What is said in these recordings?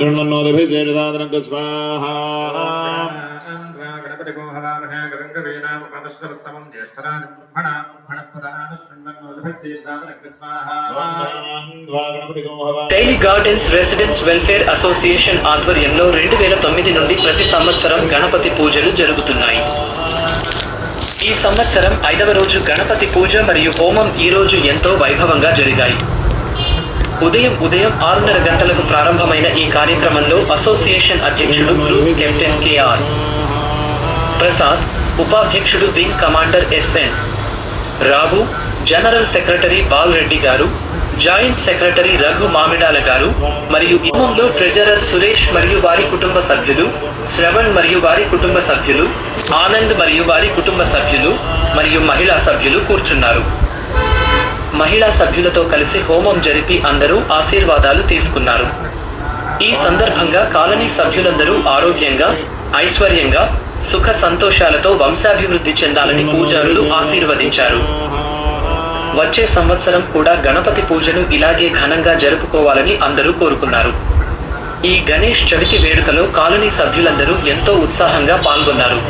त्रिण्वन्नोदभिर्जेदादनङ्ग स्वाहा daily gardens residence welfare association ఆధ్వర్యంలో 2009 నుండి ప్రతి సంవత్సరం గణపతి పూజలు జరుగుతున్నాయి. ఈ సంవత్సరం 5వ రోజు గణపతి పూజ మరియు హోమం ఈ రోజు ఎంతో వైభవంగా జరిగాయి. ఉదయం 6:30 గంటలకు ప్రారంభమైన ఈ కార్యక్రమంలో అసోసియేషన్ అధ్యక్షుడు గ్రూప్ కెప్టెన్ కెఆర్ ప్రసాద్, ఉపాధ్యక్షుడు వింగ్ కమాండర్ ఎస్ఎన్ రావు, జనరల్ సెక్రటరీ బాల్ రెడ్డి గారు, జాయింట్ సెక్రటరీ రఘు మామిడాల గారు మరియు హోమంలో ట్రెజరర్ సురేష్ మరియు వారి కుటుంబ సభ్యులు, శ్రవణ్ మరియు వారి కుటుంబ సభ్యులు, ఆనంద్ మరియు వారి కుటుంబ సభ్యులు మరియు మహిళా సభ్యులు కూర్చున్నారు. మహిళా సభ్యులతో కలిసి హోమం జరిపి అందరూ ఆశీర్వాదాలు తీసుకున్నారు. ఈ సందర్భంగా కాలనీ సభ్యులందరూ ఆరోగ్యంగా, ఐశ్వర్యంగా, సుఖ సంతోషాలతో వంశాభివృద్ధి చెందాలని పూజారులు ఆశీర్వదించారు. వచ్చే సంవత్సరం కూడా గణపతి పూజను ఇలాగే ఘనంగా జరుపుకోవాలని అందరూ కోరుకున్నారు. ఈ గణేష్ చవితి వేడుకలో కాలనీ సభ్యులందరూ ఎంతో ఉత్సాహంగా పాల్గొన్నారు.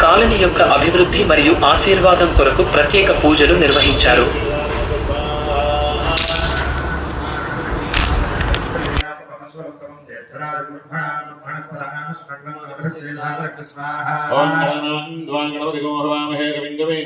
కాలనీ యొక్క అభివృద్ధి మరియు ఆశీర్వాదం కొరకు ప్రత్యేక పూజలు నిర్వహించారు. ఓం గణపతిగో హవామహే కవిం